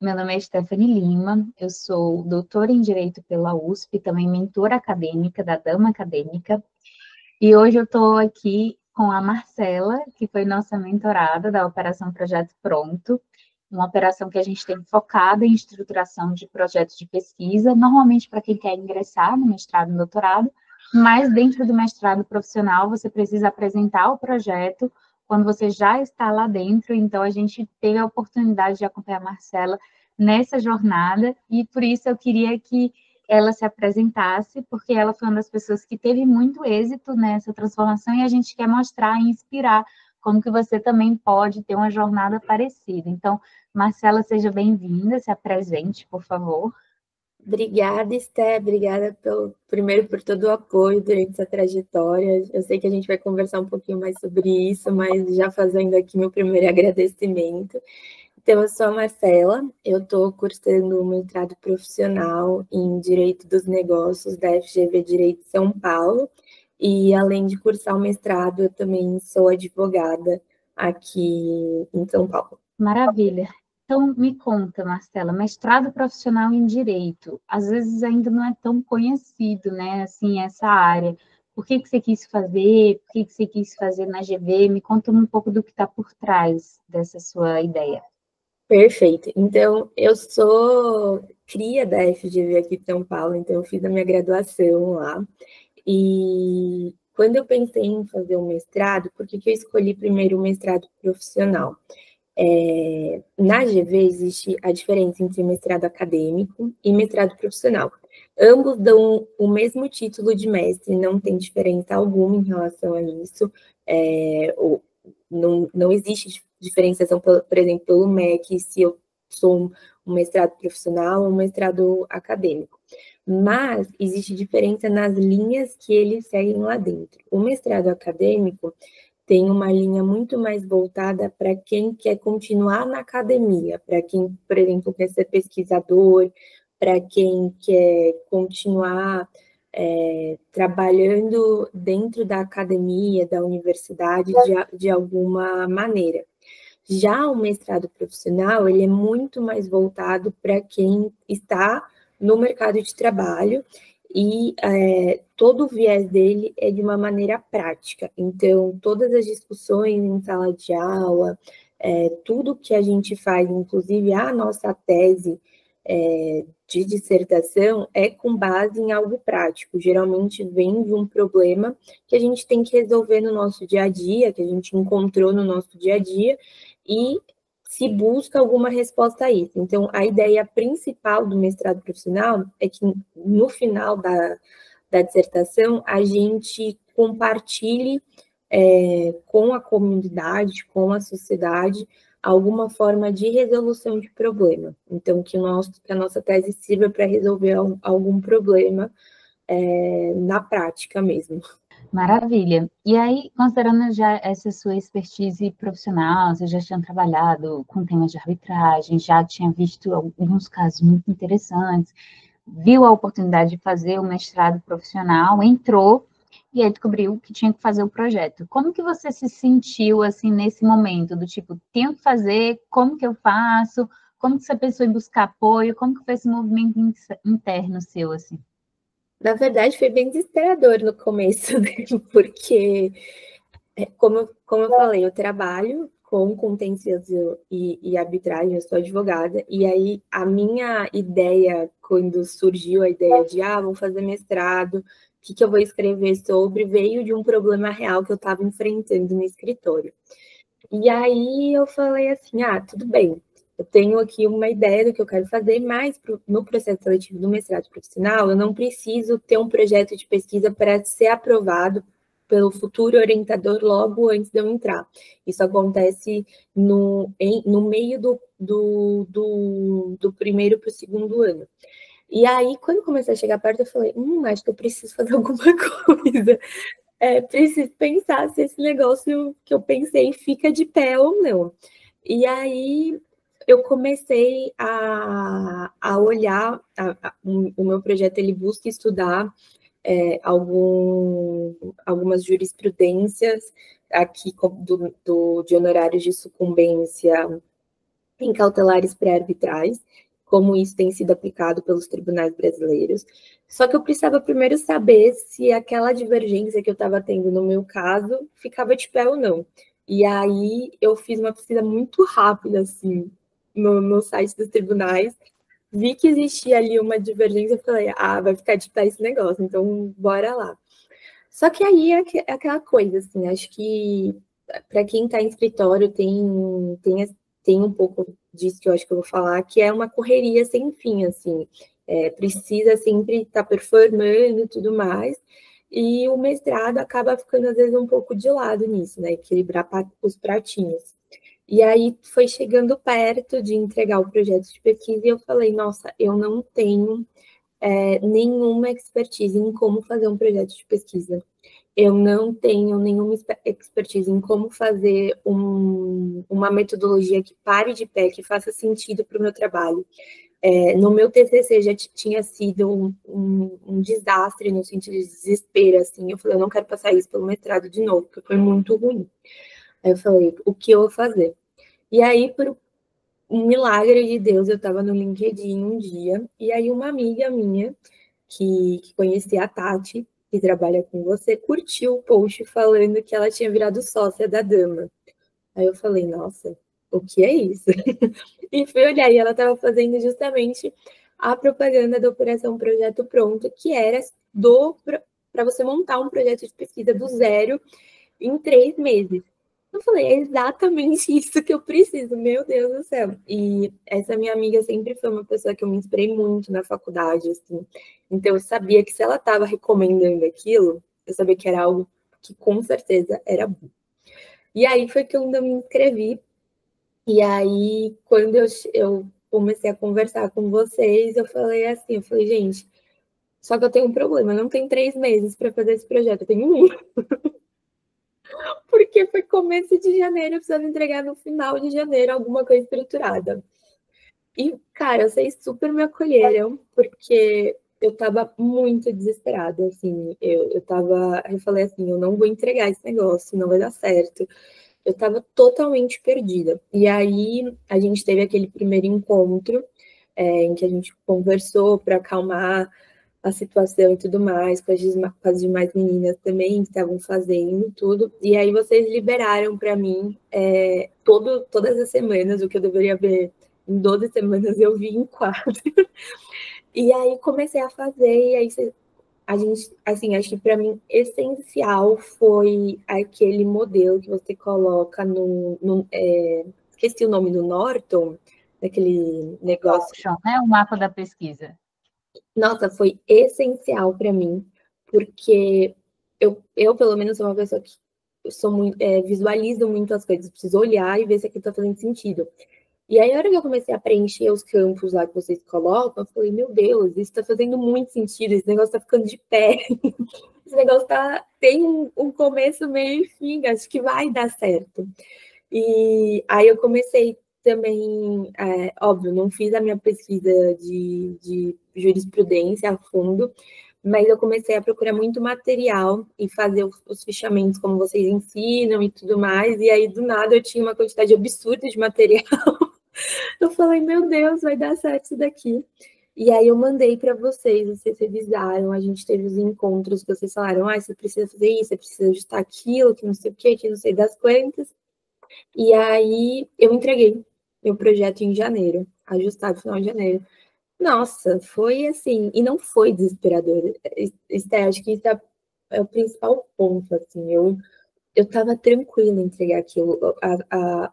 Meu nome é Stephanie Lima, eu sou doutora em Direito pela USP, também mentora acadêmica da Dama Acadêmica, e hoje eu estou aqui com a Marcela, que foi nossa mentorada da Operação Projeto Pronto, uma operação que a gente tem focada em estruturação de projetos de pesquisa, normalmente para quem quer ingressar no mestrado e no doutorado, mas dentro do mestrado profissional você precisa apresentar o projeto quando você já está lá dentro, então a gente teve a oportunidade de acompanhar a Marcela nessa jornada, e por isso eu queria que ela se apresentasse, porque ela foi uma das pessoas que teve muito êxito nessa transformação, e a gente quer mostrar e inspirar como que você também pode ter uma jornada parecida. Então, Marcela, seja bem-vinda, se apresente, por favor. Obrigada, Esté. Obrigada primeiro por todo o apoio durante essa trajetória. Eu sei que a gente vai conversar um pouquinho mais sobre isso, mas já fazendo aqui meu primeiro agradecimento. Então, eu sou a Marcela, eu estou cursando um mestrado profissional em Direito dos Negócios da FGV Direito de São Paulo, e além de cursar o mestrado, eu também sou advogada aqui em São Paulo. Maravilha. Então, me conta, Marcela, mestrado profissional em Direito, às vezes ainda não é tão conhecido, né, assim, essa área. Por que você quis fazer? Por que você quis fazer na GV? Me conta um pouco do que está por trás dessa sua ideia. Perfeito. Então, eu sou cria da FGV aqui de São Paulo, então eu fiz a minha graduação lá. E quando eu pensei em fazer o mestrado, por que eu escolhi primeiro o mestrado profissional? Na GV existe a diferença entre mestrado acadêmico e mestrado profissional. Ambos dão o mesmo título de mestre, não tem diferença alguma em relação a isso. Não existe diferenciação, por exemplo, pelo MEC, se eu sou um mestrado profissional ou um mestrado acadêmico. Mas existe diferença nas linhas que eles seguem lá dentro. O mestrado acadêmico tem uma linha muito mais voltada para quem quer continuar na academia, para quem, por exemplo, quer ser pesquisador, para quem quer continuar trabalhando dentro da academia, da universidade, de alguma maneira. Já o mestrado profissional, ele é muito mais voltado para quem está no mercado de trabalho e todo o viés dele é de uma maneira prática. Então, todas as discussões em sala de aula, tudo que a gente faz, inclusive a nossa tese de dissertação, é com base em algo prático. Geralmente vem de um problema que a gente tem que resolver no nosso dia a dia, que a gente encontrou no nosso dia a dia, e se busca alguma resposta a isso. Então, a ideia principal do mestrado profissional é que, no final da dissertação, a gente compartilhe com a comunidade, com a sociedade, alguma forma de resolução de problema. Então, que a nossa tese sirva para resolver algum problema na prática mesmo. Maravilha. E aí, considerando já essa sua expertise profissional, você já tinha trabalhado com temas de arbitragem, já tinha visto alguns casos muito interessantes, viu a oportunidade de fazer o mestrado profissional, entrou e aí descobriu que tinha que fazer o projeto. Como que você se sentiu assim nesse momento do tipo, tenho que fazer, como que eu faço? Como que você pensou em buscar apoio? Como que foi esse movimento interno seu assim? Na verdade, foi bem desesperador no começo, né? Porque, como eu falei, eu trabalho com contencioso e arbitragem, eu sou advogada, e aí a minha ideia, quando surgiu a ideia de, vou fazer mestrado, o que eu vou escrever sobre, veio de um problema real que eu estava enfrentando no escritório. E aí eu falei assim, tudo bem, eu tenho aqui uma ideia do que eu quero fazer, mas no processo seletivo do mestrado profissional, eu não preciso ter um projeto de pesquisa para ser aprovado pelo futuro orientador logo antes de eu entrar. Isso acontece no meio do primeiro para o segundo ano. E aí, quando comecei a chegar perto, eu falei, acho que eu preciso fazer alguma coisa. Preciso pensar se esse negócio que eu pensei fica de pé ou não. E aí eu comecei a olhar, o meu projeto ele busca estudar algumas jurisprudências aqui de honorários de sucumbência em cautelares pré-arbitrais, como isso tem sido aplicado pelos tribunais brasileiros. Só que eu precisava primeiro saber se aquela divergência que eu estava tendo no meu caso ficava de pé ou não. E aí eu fiz uma pesquisa muito rápida, assim, no site dos tribunais, vi que existia ali uma divergência, eu falei, vai ficar de pé esse negócio, então bora lá. Só que aí é aquela coisa, assim, acho que para quem está em escritório tem um pouco disso que eu acho que eu vou falar, que é uma correria sem fim, assim, precisa sempre estar performando e tudo mais, e o mestrado acaba ficando, às vezes, um pouco de lado nisso, né, equilibrar os pratinhos. E aí foi chegando perto de entregar o projeto de pesquisa e eu falei, nossa, eu não tenho nenhuma expertise em como fazer um projeto de pesquisa. Eu não tenho nenhuma expertise em como fazer uma metodologia que pare de pé, que faça sentido para o meu trabalho. No meu TCC já tinha sido um desastre, no sentido de desespero, assim. Eu falei, eu não quero passar isso pelo mestrado de novo, porque foi muito ruim. Aí eu falei, o que eu vou fazer? E aí, por um milagre de Deus, eu estava no LinkedIn um dia, e aí uma amiga minha, que conhecia a Tati, que trabalha com você, curtiu o post falando que ela tinha virado sócia da Dama. Aí eu falei, nossa, o que é isso? E fui olhar, e ela estava fazendo justamente a propaganda da Operação Projeto Pronto, que era para você montar um projeto de pesquisa do zero em 3 meses. Eu falei, é exatamente isso que eu preciso, meu Deus do céu. E essa minha amiga sempre foi uma pessoa que eu me inspirei muito na faculdade, assim. Então eu sabia que se ela estava recomendando aquilo, eu sabia que era algo que com certeza era bom. E aí foi que eu ainda me inscrevi. E aí, quando eu comecei a conversar com vocês, eu falei assim, eu falei, gente, só que eu tenho um problema, eu não tenho 3 meses para fazer esse projeto, eu tenho um. Porque foi começo de janeiro, eu precisava entregar no final de janeiro alguma coisa estruturada. E, cara, vocês super me acolheram, porque eu tava muito desesperada, assim, eu falei assim, eu não vou entregar esse negócio, não vai dar certo. Eu tava totalmente perdida. E aí, a gente teve aquele primeiro encontro, em que a gente conversou para acalmar a situação e tudo mais, com as demais meninas também que estavam fazendo tudo. E aí vocês liberaram para mim todas as semanas, o que eu deveria ver em 12 semanas, eu vi em 4. E aí comecei a fazer, e aí a gente, assim, acho que para mim essencial foi aquele modelo que você coloca esqueci o nome do Norton, daquele negócio. Notion, né? O mapa da pesquisa. Nossa, foi essencial para mim, porque eu, pelo menos, sou uma pessoa que sou muito, visualizo muito as coisas, preciso olhar e ver se aquilo está fazendo sentido. E aí, na hora que eu comecei a preencher os campos lá que vocês colocam, eu falei, meu Deus, isso está fazendo muito sentido, esse negócio está ficando de pé, esse negócio tem um começo, meio e fim, acho que vai dar certo. E aí eu comecei também, óbvio, não fiz a minha pesquisa de jurisprudência a fundo, mas eu comecei a procurar muito material e fazer os fichamentos como vocês ensinam e tudo mais, e aí do nada eu tinha uma quantidade absurda de material. Eu falei, meu Deus, vai dar certo isso daqui. E aí eu mandei para vocês revisaram, a gente teve os encontros, vocês falaram, você precisa fazer isso, você precisa ajustar aquilo, que não sei o quê, que não sei das quantas. E aí eu entreguei meu projeto em janeiro, ajustado no final de janeiro. Nossa, foi assim, e não foi desesperador. Esther, acho que isso é o principal ponto, assim, eu estava tranquila em entregar aquilo.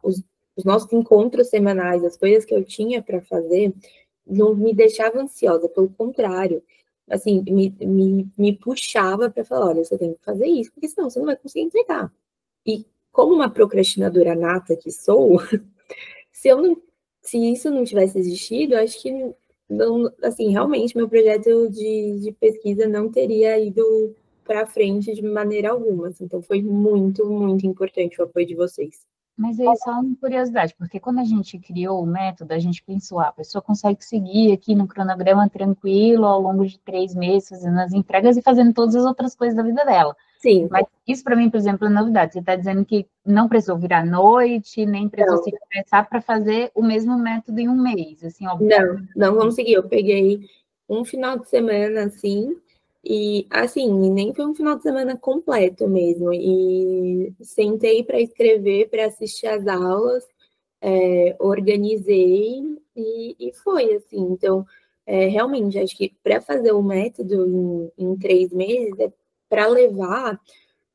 Os nossos encontros semanais, as coisas que eu tinha para fazer, não me deixava ansiosa, pelo contrário, assim, me puxava para falar, olha, você tem que fazer isso, porque senão você não vai conseguir entregar. E como uma procrastinadora nata que sou, se isso não tivesse existido, eu acho que não, assim, realmente meu projeto de pesquisa não teria ido para frente de maneira alguma. Assim, então foi muito, muito importante o apoio de vocês. Mas aí só uma curiosidade, porque quando a gente criou o método, a gente pensou, a pessoa consegue seguir aqui no cronograma tranquilo ao longo de 3 meses, fazendo as entregas e fazendo todas as outras coisas da vida dela. Sim, Mas isso para mim, por exemplo, é novidade. Você está dizendo que não precisou virar noite, nem precisou não, se estressar para fazer o mesmo método em um mês, assim, não consegui. Eu peguei um final de semana, assim, e assim, nem foi um final de semana completo mesmo. E sentei para escrever, para assistir às aulas, organizei e foi assim. Então, realmente, acho que para fazer o método em 3 meses é para levar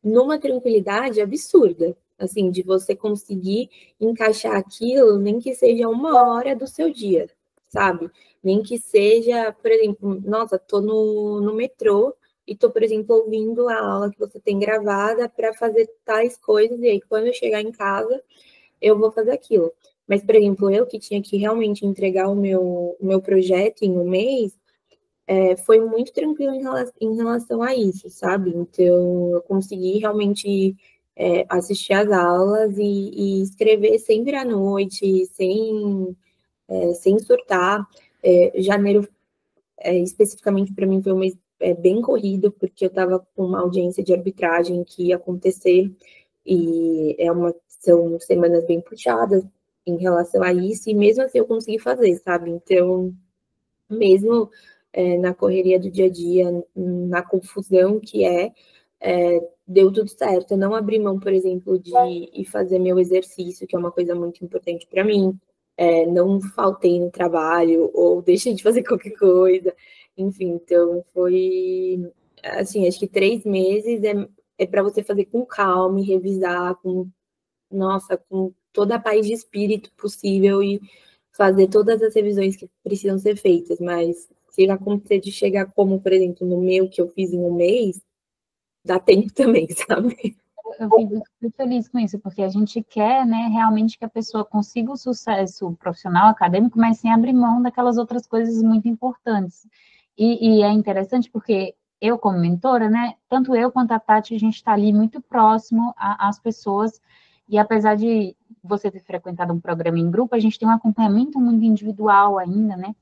numa tranquilidade absurda, assim, de você conseguir encaixar aquilo, nem que seja 1 hora do seu dia, sabe? Nem que seja, por exemplo, nossa, tô no metrô e tô, por exemplo, ouvindo a aula que você tem gravada para fazer tais coisas, e aí quando eu chegar em casa, eu vou fazer aquilo. Mas, por exemplo, eu que tinha que realmente entregar o meu projeto em um mês, foi muito tranquilo em relação a isso, sabe? Então, eu consegui realmente assistir às aulas e escrever sempre à noite, sem surtar. Janeiro, especificamente para mim, foi um mês bem corrido, porque eu estava com uma audiência de arbitragem que ia acontecer, e são semanas bem puxadas em relação a isso, e mesmo assim eu consegui fazer, sabe? Então, mesmo na correria do dia a dia, na confusão que deu tudo certo. Eu não abri mão, por exemplo, de ir fazer meu exercício, que é uma coisa muito importante para mim. Não faltei no trabalho ou deixei de fazer qualquer coisa. Enfim, então foi assim, acho que 3 meses é para você fazer com calma e revisar com toda a paz de espírito possível e fazer todas as revisões que precisam ser feitas, mas se acontecer de chegar como, por exemplo, no meu, que eu fiz em um mês, dá tempo também, sabe? Eu fico feliz com isso, porque a gente quer, né, realmente que a pessoa consiga o sucesso profissional, acadêmico, mas sem abrir mão daquelas outras coisas muito importantes. E é interessante porque eu, como mentora, né, tanto eu quanto a Tati, a gente está ali muito próximo às pessoas, e apesar de você ter frequentado um programa em grupo, a gente tem um acompanhamento muito individual ainda, né?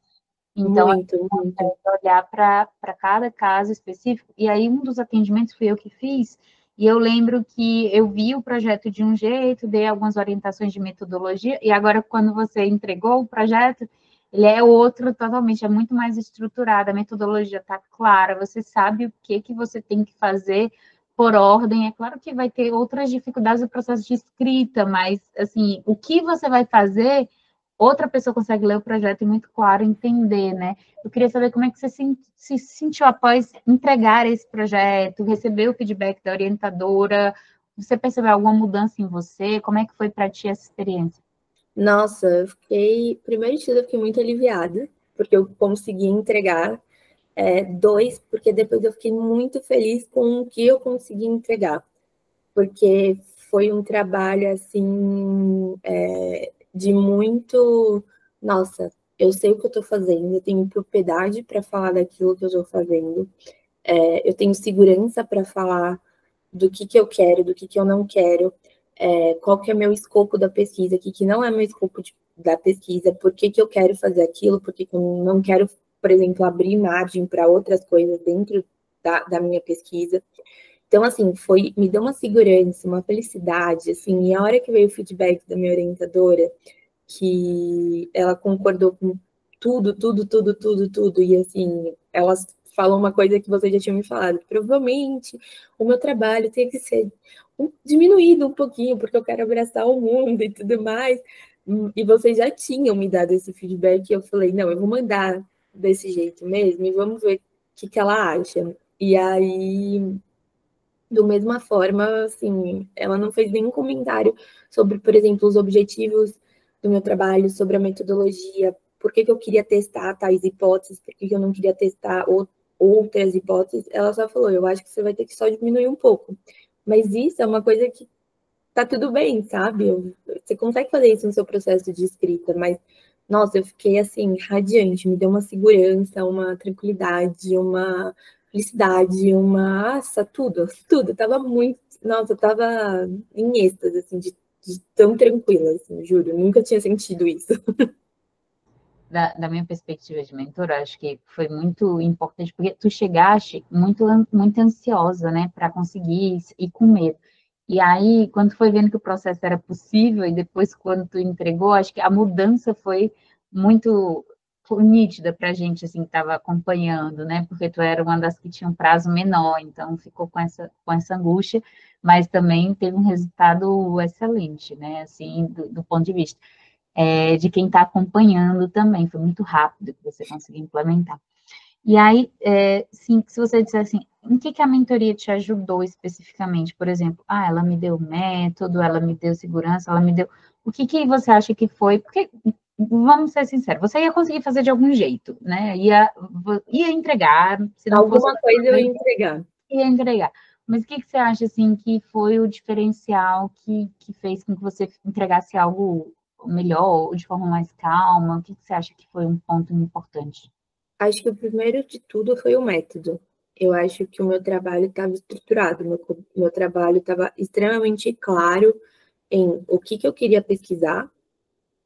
Então, a gente Muito, muito. consegue olhar para cada caso específico. E aí, um dos atendimentos fui eu que fiz, e eu lembro que eu vi o projeto de um jeito, dei algumas orientações de metodologia, e agora, quando você entregou o projeto, ele é outro totalmente, é muito mais estruturado, a metodologia está clara, você sabe o que você tem que fazer por ordem. É claro que vai ter outras dificuldades no processo de escrita, mas, assim, o que você vai fazer outra pessoa consegue ler o projeto e muito claro entender, né? Eu queria saber como é que você se sentiu após entregar esse projeto, receber o feedback da orientadora, você percebeu alguma mudança em você? Como é que foi para ti essa experiência? Nossa, primeiro de tudo, eu fiquei muito aliviada, porque eu consegui entregar. Dois, porque depois eu fiquei muito feliz com o que eu consegui entregar, porque foi um trabalho assim de muito, nossa, eu sei o que eu estou fazendo, eu tenho propriedade para falar daquilo que eu estou fazendo, eu tenho segurança para falar do que eu quero, do que eu não quero, qual que é meu escopo da pesquisa, o que não é meu escopo da pesquisa, por que eu quero fazer aquilo, por que eu não quero, por exemplo, abrir margem para outras coisas dentro da minha pesquisa. Então, assim, me deu uma segurança, uma felicidade, assim, e a hora que veio o feedback da minha orientadora, que ela concordou com tudo, tudo, tudo, tudo, tudo, e assim, ela falou uma coisa que você já tinha me falado, que provavelmente o meu trabalho tem que ser diminuído um pouquinho, porque eu quero abraçar o mundo e tudo mais, e vocês já tinham me dado esse feedback, e eu falei, não, eu vou mandar desse jeito mesmo, e vamos ver o que ela acha. E aí, do mesma forma, assim, ela não fez nenhum comentário sobre, por exemplo, os objetivos do meu trabalho, sobre a metodologia, por que eu queria testar tais hipóteses, por que eu não queria testar outras hipóteses. Ela só falou, eu acho que você vai ter que só diminuir um pouco. Mas isso é uma coisa que tá tudo bem, sabe? Você consegue fazer isso no seu processo de escrita, mas, nossa, eu fiquei, assim, radiante, me deu uma segurança, uma tranquilidade, uma felicidade, nossa, tudo, tudo, tava muito, nossa, eu tava em êxtase, assim, de tão tranquila, assim, juro, nunca tinha sentido isso. Da minha perspectiva de mentora, acho que foi muito importante, porque tu chegaste muito ansiosa, né, para conseguir e com medo. E aí, quando tu foi vendo que o processo era possível, e depois quando tu entregou, acho que a mudança muito foi nítida para a gente, assim, que estava acompanhando, né, porque tu era uma das que tinha um prazo menor, então ficou com essa angústia, mas também teve um resultado excelente, né, assim, do ponto de vista de quem está acompanhando também. Foi muito rápido que você conseguiu implementar. E aí, sim, se você disser assim, em que a mentoria te ajudou especificamente? Por exemplo, ela me deu método, ela me deu segurança, ela me deu... O que você acha que foi? Porque, vamos ser sinceros, você ia conseguir fazer de algum jeito, né? Ia entregar, se não fosse... Alguma coisa eu ia entregar. Ia entregar. Mas o que você acha, assim, que foi o diferencial que fez com que você entregasse algo melhor, ou de forma mais calma? O que você acha que foi um ponto importante? Acho que o primeiro de tudo foi o método. Eu acho que o meu trabalho estava estruturado, meu trabalho estava extremamente claro em o que eu queria pesquisar,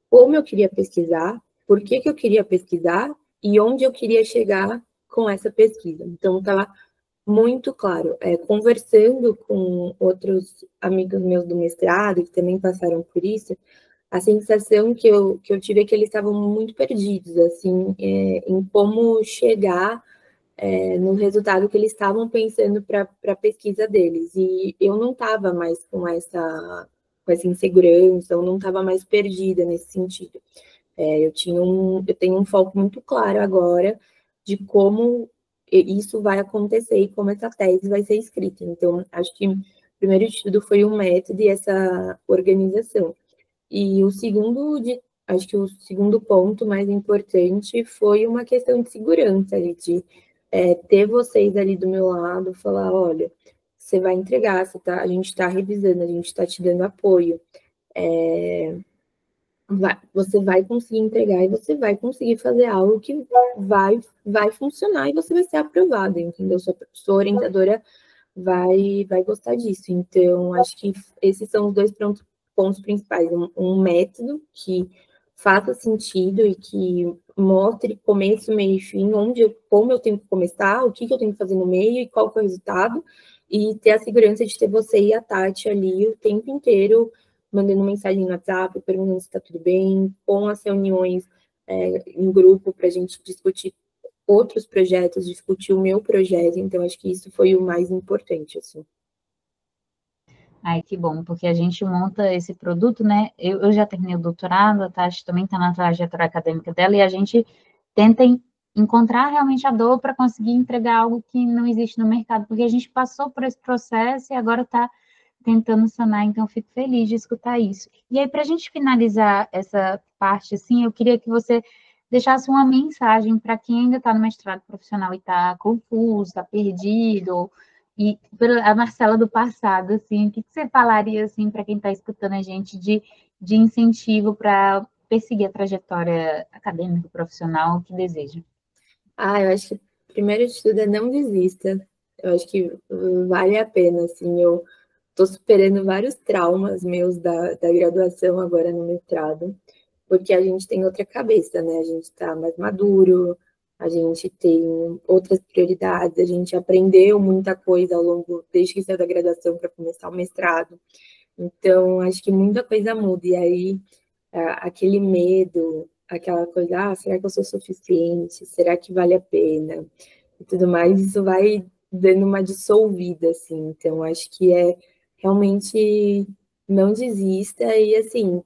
como eu queria pesquisar, por que eu queria pesquisar e onde eu queria chegar com essa pesquisa. Então, estava muito claro. Conversando com outros amigos meus do mestrado, que também passaram por isso, a sensação que eu tive é que eles estavam muito perdidos, assim, em como chegar no resultado que eles estavam pensando para a pesquisa deles. E eu não estava mais com essa insegurança, eu não estava mais perdida nesse sentido. Eu tenho um foco muito claro agora de como isso vai acontecer e como essa tese vai ser escrita. Então, acho que primeiro de tudo foi o método e essa organização. E acho que o segundo ponto mais importante foi uma questão de segurança, ali, de ter vocês ali do meu lado, falar, olha, você vai entregar, a gente está revisando, a gente está te dando apoio. Você vai conseguir entregar e você vai conseguir fazer algo que vai funcionar e você vai ser aprovado, entendeu? Sua orientadora vai gostar disso. Então, acho que esses são os dois pontos principais. Um método que faça sentido e que mostre começo, meio e fim, como eu tenho que começar, o que eu tenho que fazer no meio e qual que é o resultado, e ter a segurança de ter você e a Tati ali o tempo inteiro mandando mensagem no WhatsApp, perguntando se está tudo bem, com as reuniões em grupo para a gente discutir outros projetos, discutir o meu projeto, então acho que isso foi o mais importante, assim. Ai, que bom, porque a gente monta esse produto, né? Eu já terminei o doutorado, a Tati também está na trajetória acadêmica dela, e a gente tenta encontrar realmente a dor para conseguir entregar algo que não existe no mercado, porque a gente passou por esse processo e agora está tentando sanar, então eu fico feliz de escutar isso. E aí, para a gente finalizar essa parte, assim, eu queria que você deixasse uma mensagem para quem ainda está no mestrado profissional e está confuso, está perdido, e a Marcela do passado, assim, o que você falaria, assim, para quem está escutando a gente de incentivo para perseguir a trajetória acadêmica profissional que deseja? Eu acho que primeiro de tudo é não desista. Eu acho que vale a pena, assim, eu estou superando vários traumas meus da graduação agora no mestrado, porque a gente tem outra cabeça, né? A gente está mais maduro, a gente tem outras prioridades, a gente aprendeu muita coisa ao longo, desde que saiu da graduação para começar o mestrado. Então, acho que muita coisa muda. E aí, aquele medo, aquela coisa, será que eu sou suficiente? Será que vale a pena? E tudo mais, isso vai dando uma dissolvida, assim. Então, acho que realmente não desista e, assim,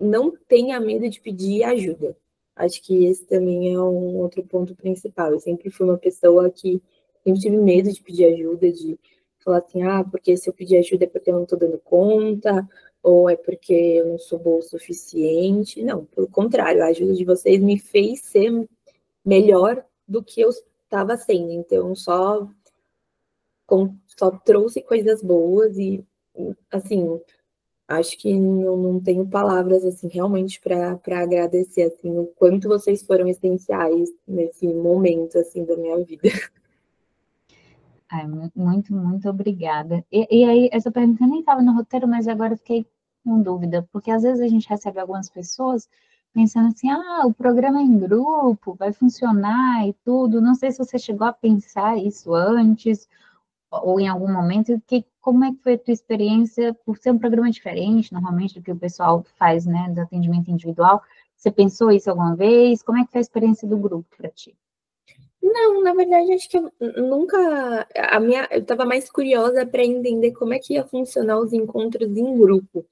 não tenha medo de pedir ajuda. Acho que esse também é um outro ponto principal. Eu sempre fui uma pessoa que sempre tive medo de pedir ajuda, de falar assim, porque se eu pedir ajuda é porque eu não estou dando conta, ou é porque eu não sou boa o suficiente. Não, pelo contrário, a ajuda de vocês me fez ser melhor do que eu estava sendo. Então, só trouxe coisas boas e, assim, acho que não tenho palavras assim realmente para agradecer assim o quanto vocês foram essenciais nesse momento assim da minha vida. Ai, muito obrigada. E aí, essa pergunta nem estava no roteiro, mas agora eu fiquei com dúvida, porque às vezes a gente recebe algumas pessoas pensando assim, o programa é em grupo, vai funcionar e tudo. Não sei se você chegou a pensar isso antes ou em algum momento, como é que foi a tua experiência por ser um programa diferente, normalmente, do que o pessoal faz, né, do atendimento individual? Você pensou isso alguma vez? Como é que foi a experiência do grupo para ti? Não, na verdade, acho que eu nunca. Eu estava mais curiosa para entender como é que ia funcionar os encontros em grupo.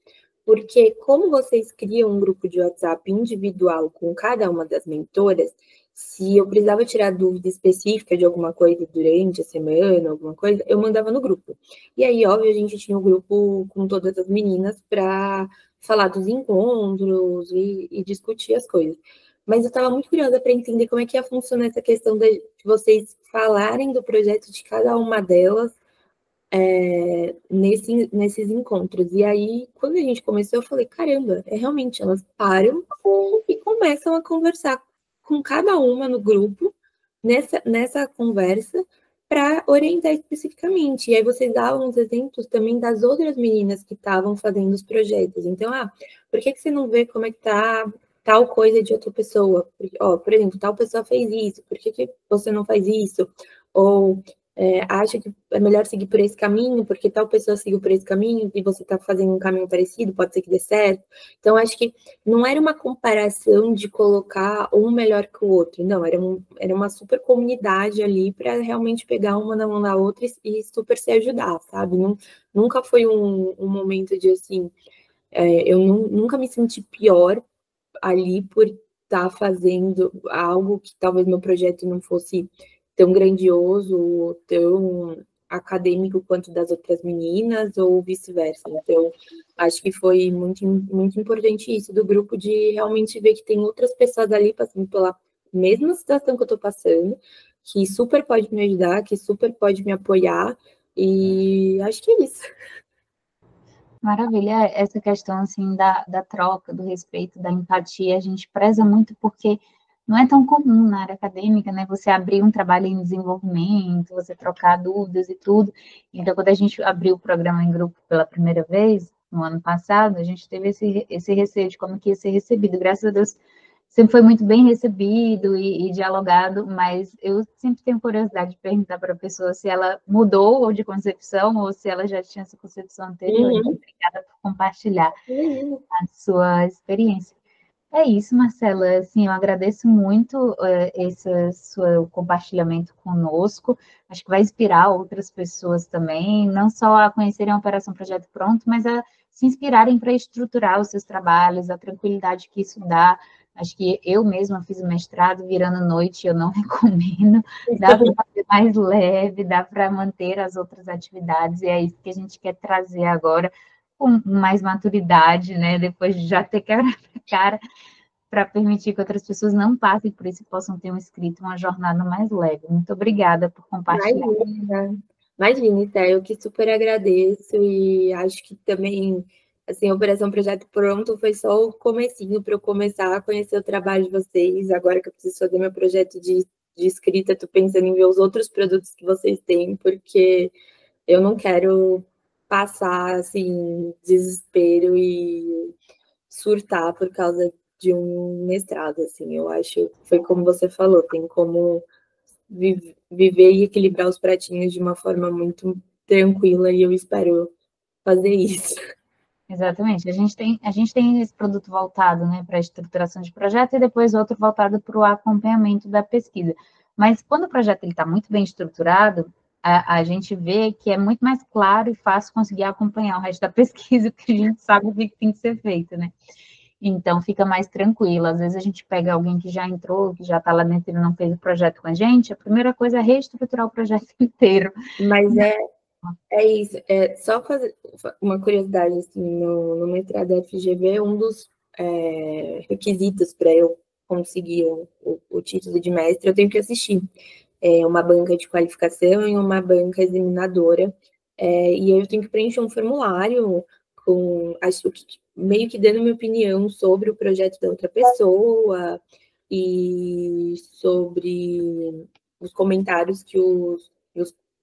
Porque, como vocês criam um grupo de WhatsApp individual com cada uma das mentoras, se eu precisava tirar dúvida específica de alguma coisa durante a semana, alguma coisa, eu mandava no grupo. E aí, óbvio, a gente tinha um grupo com todas as meninas para falar dos encontros e discutir as coisas. Mas eu estava muito curiosa para entender como é que ia funcionar essa questão de vocês falarem do projeto de cada uma delas nesses encontros. E aí, quando a gente começou, eu falei, caramba, realmente, elas param e começam a conversar com cada uma no grupo, nessa conversa, para orientar especificamente. E aí vocês davam uns exemplos também das outras meninas que estavam fazendo os projetos. Então, por que você não vê como é que tá tal coisa de outra pessoa? Por exemplo, tal pessoa fez isso, por que você não faz isso? Ou acha que é melhor seguir por esse caminho, porque tal pessoa seguiu por esse caminho e você está fazendo um caminho parecido, pode ser que dê certo. Então, acho que não era uma comparação de colocar um melhor que o outro, não, era uma super comunidade ali para realmente pegar uma na mão da outra e super se ajudar, sabe? Nunca foi um momento de assim, eu nunca me senti pior ali por estar fazendo algo que talvez meu projeto não fosse tão grandioso ou tão acadêmico quanto das outras meninas ou vice-versa. Então, acho que foi muito, muito importante isso do grupo de realmente ver que tem outras pessoas ali passando pela mesma situação que eu estou passando, que super pode me ajudar, que super pode me apoiar, e acho que é isso. Maravilha, essa questão assim da troca, do respeito, da empatia, a gente preza muito porque não é tão comum na área acadêmica, né? Você abrir um trabalho em desenvolvimento, você trocar dúvidas e tudo. Então, quando a gente abriu o programa em grupo pela primeira vez, no ano passado, a gente teve esse receio de como que ia ser recebido. Graças a Deus, sempre foi muito bem recebido e dialogado, mas eu sempre tenho curiosidade de perguntar para a pessoa se ela mudou ou de concepção ou se ela já tinha essa concepção anterior. Então, Uhum. obrigada por compartilhar a sua experiência. É isso, Marcela. Assim, eu agradeço muito esse seu compartilhamento conosco. Acho que vai inspirar outras pessoas também, não só a conhecerem a Operação Projeto Pronto, mas a se inspirarem para estruturar os seus trabalhos, a tranquilidade que isso dá. Acho que eu mesma fiz o mestrado virando noite, eu não recomendo. Dá para fazer mais leve, dá para manter as outras atividades, e é isso que a gente quer trazer agora com mais maturidade, né? Depois de já ter quebrado a cara, para permitir que outras pessoas não passem por isso e possam ter um escrito, uma jornada mais leve. Muito obrigada por compartilhar. Imagina, imagina,Ité, eu que super agradeço e acho que também, assim, a Operação Projeto Pronto foi só o comecinho para eu começar a conhecer o trabalho de vocês. Agora que eu preciso fazer meu projeto de escrita, estou pensando em ver os outros produtos que vocês têm, porque eu não quero passar, assim, desespero e surtar por causa de um mestrado, assim. Eu acho, foi como você falou, tem como viver e equilibrar os pratinhos de uma forma muito tranquila e eu espero fazer isso. Exatamente. A gente tem esse produto voltado, né, para a estruturação de projeto e depois outro voltado para o acompanhamento da pesquisa. Mas quando o projeto está muito bem estruturado, a gente vê que é muito mais claro e fácil conseguir acompanhar o resto da pesquisa, porque a gente sabe o que tem que ser feito, né? Então, fica mais tranquilo. Às vezes a gente pega alguém que já entrou, que já está lá dentro e não fez o projeto com a gente, a primeira coisa é reestruturar o projeto inteiro. Mas é isso, é só fazer uma curiosidade, assim, no mestrado da FGV, um dos requisitos para eu conseguir o título de mestre, eu tenho que assistir uma banca de qualificação e uma banca examinadora, e eu tenho que preencher um formulário com, acho que meio que dando minha opinião sobre o projeto da outra pessoa e sobre os comentários que os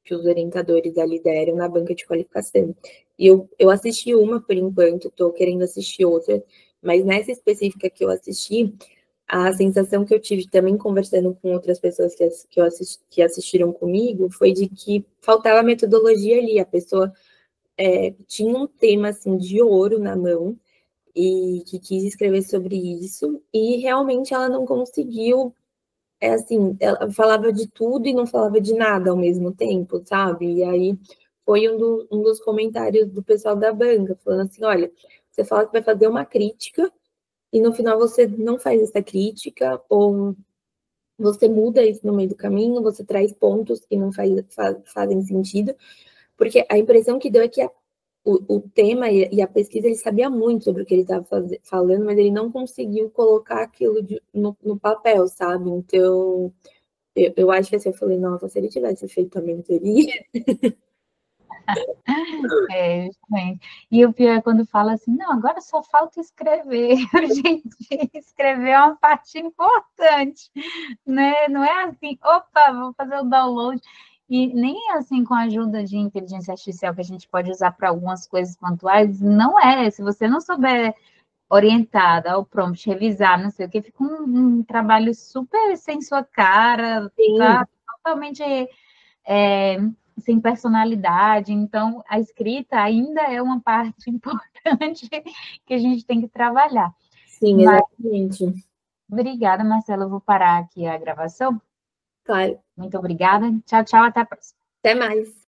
que os orientadores ali deram na banca de qualificação. E eu assisti uma por enquanto, estou querendo assistir outra, mas nessa específica que eu assisti, a sensação que eu tive também conversando com outras pessoas que assistiram comigo foi de que faltava metodologia ali, a pessoa tinha um tema assim de ouro na mão e que quis escrever sobre isso, e realmente ela não conseguiu, assim, ela falava de tudo e não falava de nada ao mesmo tempo, sabe? E aí foi um dos comentários do pessoal da banca, falando assim, olha, você fala que vai fazer uma crítica, e no final você não faz essa crítica, ou você muda isso no meio do caminho, você traz pontos que não fazem sentido, porque a impressão que deu é que o tema e a pesquisa, ele sabia muito sobre o que ele estava falando, mas ele não conseguiu colocar aquilo no papel, sabe? Então, eu acho que assim, eu falei, nossa, se ele tivesse feito a mentoria... Justamente. E o pior é quando fala assim, não, agora só falta escrever. Gente, escrever é uma parte importante, né? Não é assim, opa, vou fazer o download. E nem assim com a ajuda de inteligência artificial que a gente pode usar para algumas coisas pontuais, não é. Se você não souber orientada ao prompt, revisar, não sei o que, fica um trabalho super sem sua cara, Sim, tá? Totalmente sem personalidade. Então, a escrita ainda é uma parte importante que a gente tem que trabalhar. sim, Mas, exatamente. obrigada, Marcela. Eu vou parar aqui a gravação. Claro. Muito obrigada. Tchau, tchau. Até a próxima. Até mais.